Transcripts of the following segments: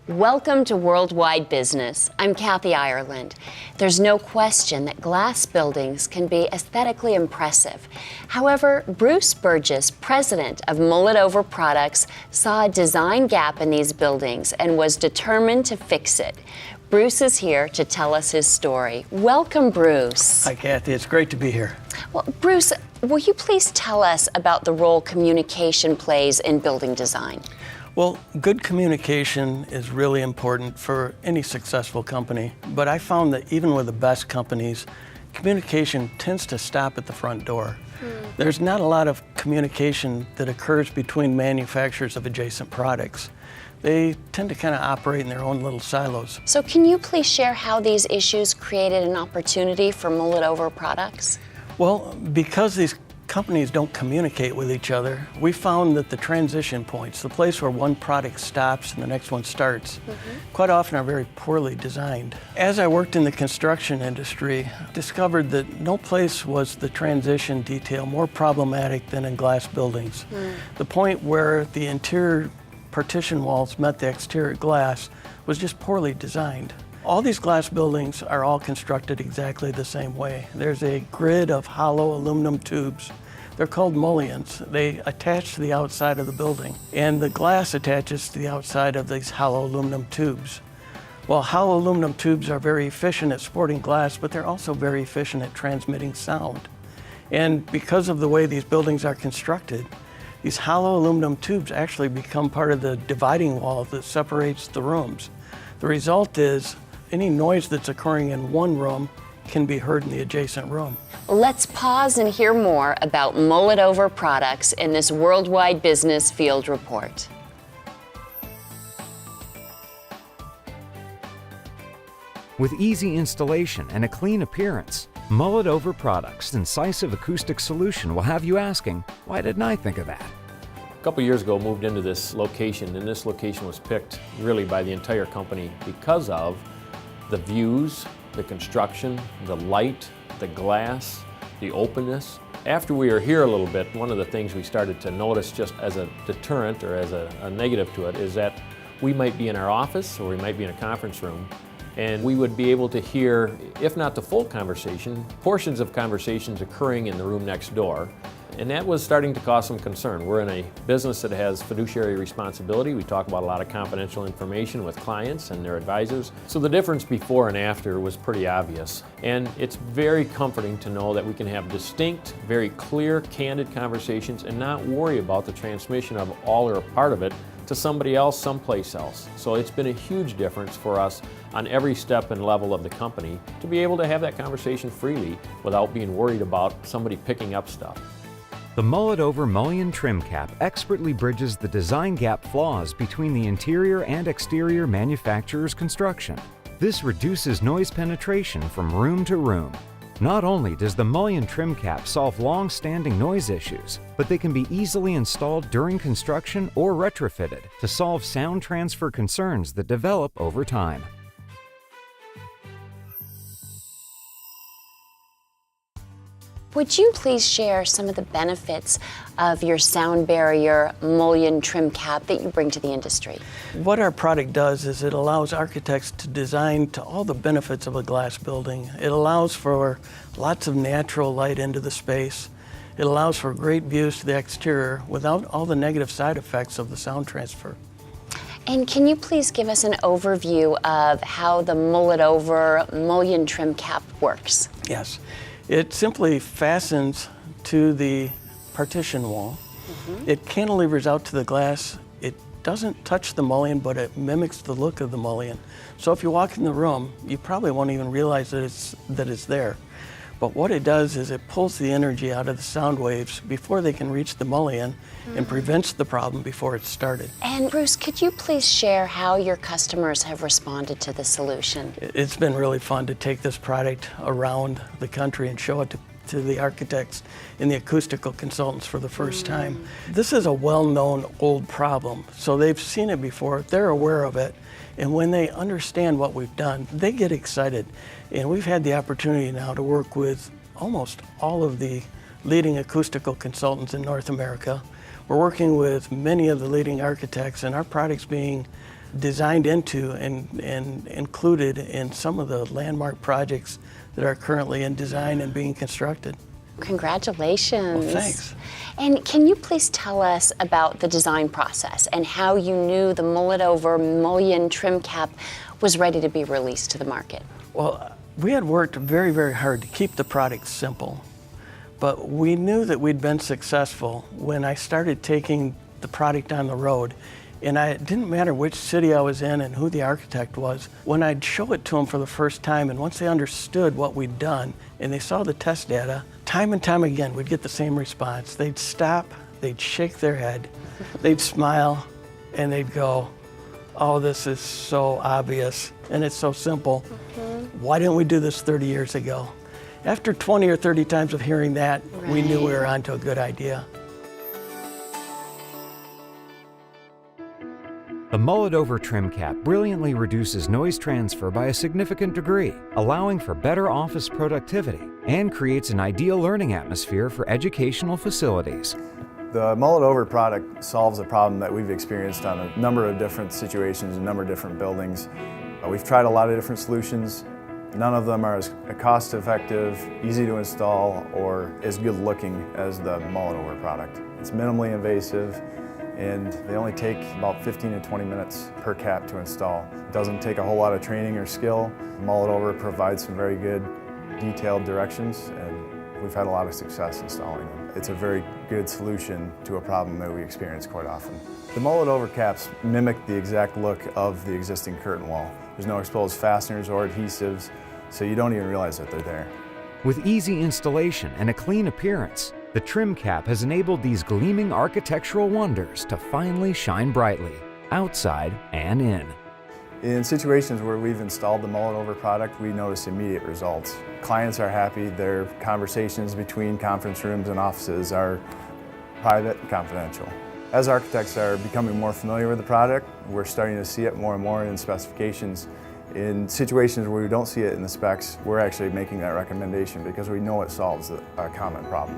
Welcome to Worldwide Business. I'm Kathy Ireland. There's no question that glass buildings can be aesthetically impressive. However, Bruce Burgess, president of MULL-IT-OVER Products, saw a design gap in these buildings and was determined to fix it. Bruce is here to tell us his story. Welcome, Bruce. Hi, Kathy. It's great to be here. Well, Bruce, will you please tell us about the role communication plays in building design? Well, good communication is really important for any successful company, but I found that even with the best companies, communication tends to stop at the front door. There's not a lot of communication that occurs between manufacturers of adjacent products. They tend to kind of operate in their own little silos. So can you please share how these issues created an opportunity for MULL-IT-OVER Products? Well, because these companies don't communicate with each other, we found that the transition points, the place where one product stops and the next one starts, quite often are very poorly designed. As I worked in the construction industry, I discovered that no place was the transition detail more problematic than in glass buildings. The point where the interior partition walls met the exterior glass was just poorly designed. All these glass buildings are all constructed exactly the same way. There's a grid of hollow aluminum tubes. They're called mullions. They attach to the outside of the building, and the glass attaches to the outside of these hollow aluminum tubes. Well, hollow aluminum tubes are very efficient at supporting glass, but they're also very efficient at transmitting sound. And because of the way these buildings are constructed, these hollow aluminum tubes actually become part of the dividing wall that separates the rooms. The result is any noise that's occurring in one room can be heard in the adjacent room. Let's pause and hear more about MULL-IT-OVER Products in this Worldwide Business Field Report. With easy installation and a clean appearance, MULL-IT-OVER Products' incisive acoustic solution will have you asking, why didn't I think of that? A couple years ago, moved into this location, and this location was picked really by the entire company because of the views, the construction, the light, the glass, the openness. After we were here a little bit, one of the things we started to notice just as a deterrent or as a negative to it is that we might be in our office or we might be in a conference room, and we would be able to hear, if not the full conversation, portions of conversations occurring in the room next door. And that was starting to cause some concern. We're in a business that has fiduciary responsibility. We talk about a lot of confidential information with clients and their advisors. So the difference before and after was pretty obvious. And it's very comforting to know that we can have distinct, very clear, candid conversations and not worry about the transmission of all or a part of it to somebody else, someplace else. So it's been a huge difference for us on every step and level of the company to be able to have that conversation freely without being worried about somebody picking up stuff. The MULL-IT-OVER mullion trim cap expertly bridges the design gap flaws between the interior and exterior manufacturer's construction. This reduces noise penetration from room to room. Not only does the mullion trim cap solve long-standing noise issues, but they can be easily installed during construction or retrofitted to solve sound transfer concerns that develop over time. Would you please share some of the benefits of your sound barrier mullion trim cap that you bring to the industry? What our product does is it allows architects to design to all the benefits of a glass building. It allows for lots of natural light into the space. It allows for great views to the exterior without all the negative side effects of the sound transfer. And can you please give us an overview of how the MULL-IT-OVER mullion trim cap works? Yes. It simply fastens to the partition wall. It cantilevers out to the glass. It doesn't touch the mullion, but it mimics the look of the mullion. So if you walk in the room, you probably won't even realize that it's there. But what it does is it pulls the energy out of the sound waves before they can reach the mullion and prevents the problem before it started. And Bruce, could you please share how your customers have responded to the solution? It's been really fun to take this product around the country and show it to the architects and the acoustical consultants for the first time. This is a well-known old problem, so they've seen it before, they're aware of it, and when they understand what we've done, they get excited. And we've had the opportunity now to work with almost all of the leading acoustical consultants in North America. We're working with many of the leading architects, and our product's being designed into and included in some of the landmark projects that are currently in design and being constructed. Congratulations. Well, thanks. And can you please tell us about the design process and how you knew the MULL-IT-OVER mullion trim cap was ready to be released to the market? Well, we had worked very, very hard to keep the product simple, but we knew that we'd been successful when I started taking the product on the road. And it didn't matter which city I was in and who the architect was. When I'd show it to them for the first time, and once they understood what we'd done and they saw the test data, time and time again, we'd get the same response. They'd stop, they'd shake their head, they'd smile, and they'd go, "Oh, this is so obvious, and it's so simple. Why didn't we do this 30 years ago?" After 20 or 30 times of hearing that, we knew we were onto a good idea. The MULL-IT-OVER trim cap brilliantly reduces noise transfer by a significant degree, allowing for better office productivity and creates an ideal learning atmosphere for educational facilities. The MULL-IT-OVER product solves a problem that we've experienced on a number of different situations, a number of different buildings. We've tried a lot of different solutions. None of them are as cost-effective, easy to install, or as good looking as the MULL-IT-OVER product. It's minimally invasive, and they only take about 15 to 20 minutes per cap to install. It doesn't take a whole lot of training or skill. MULL-IT-OVER provides some very good detailed directions, and we've had a lot of success installing them. It's a very good solution to a problem that we experience quite often. The MULL-IT-OVER caps mimic the exact look of the existing curtain wall. There's no exposed fasteners or adhesives, so you don't even realize that they're there. With easy installation and a clean appearance, the trim cap has enabled these gleaming architectural wonders to finally shine brightly, outside and in. In situations where we've installed the MULL-IT-OVER product, we notice immediate results. Clients are happy. Their conversations between conference rooms and offices are private and confidential. As architects are becoming more familiar with the product, we're starting to see it more and more in specifications. In situations where we don't see it in the specs, we're actually making that recommendation because we know it solves a common problem.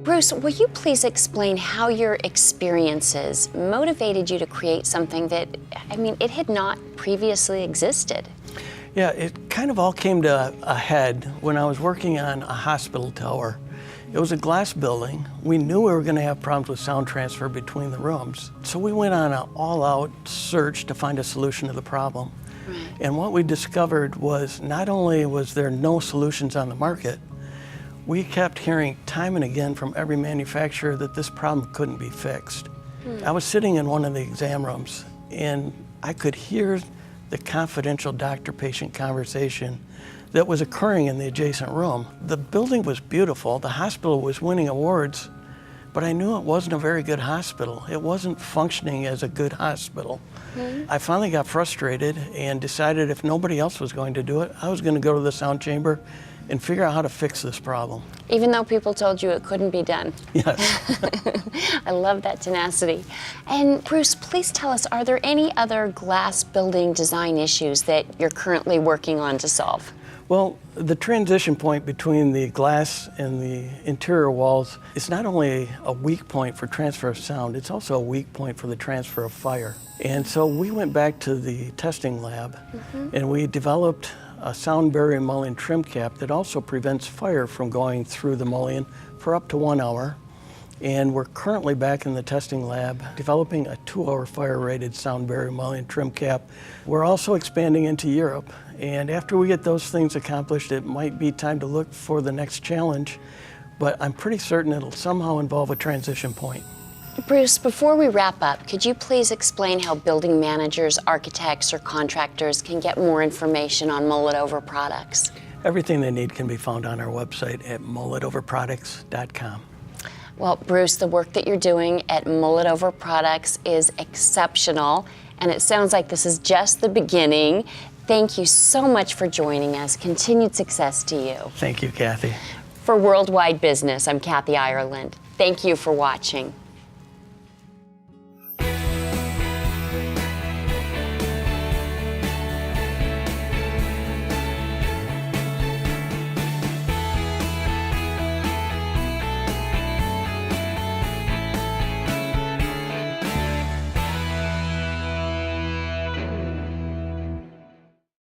Bruce, will you please explain how your experiences motivated you to create something that, it had not previously existed? Yeah, it kind of all came to a head when I was working on a hospital tower. It was a glass building. We knew we were going to have problems with sound transfer between the rooms. So we went on an all-out search to find a solution to the problem. Right. And what we discovered was not only was there no solutions on the market, we kept hearing time and again from every manufacturer that this problem couldn't be fixed. I was sitting in one of the exam rooms and I could hear the confidential doctor-patient conversation that was occurring in the adjacent room. The building was beautiful, the hospital was winning awards, but I knew it wasn't a very good hospital. It wasn't functioning as a good hospital. I finally got frustrated and decided if nobody else was going to do it, I was going to go to the sound chamber and figure out how to fix this problem. Even though people told you it couldn't be done. Yes. I love that tenacity. And Bruce, please tell us, are there any other glass building design issues that you're currently working on to solve? Well, the transition point between the glass and the interior walls is not only a weak point for transfer of sound, it's also a weak point for the transfer of fire. And so we went back to the testing lab and we developed a sound barrier mullion trim cap that also prevents fire from going through the mullion for up to 1 hour. And we're currently back in the testing lab developing a 2-hour fire-rated sound barrier mullion trim cap. We're also expanding into Europe. And after we get those things accomplished, it might be time to look for the next challenge, but I'm pretty certain it'll somehow involve a transition point. Bruce, before we wrap up, could you please explain how building managers, architects, or contractors can get more information on MULL-IT-OVER products? Everything they need can be found on our website at MULL-IT-OVERproducts.com. Well, Bruce, the work that you're doing at MULL-IT-OVER Products is exceptional, and it sounds like this is just the beginning. Thank you so much for joining us. Continued success to you. Thank you, Kathy. For Worldwide Business, I'm Kathy Ireland. Thank you for watching.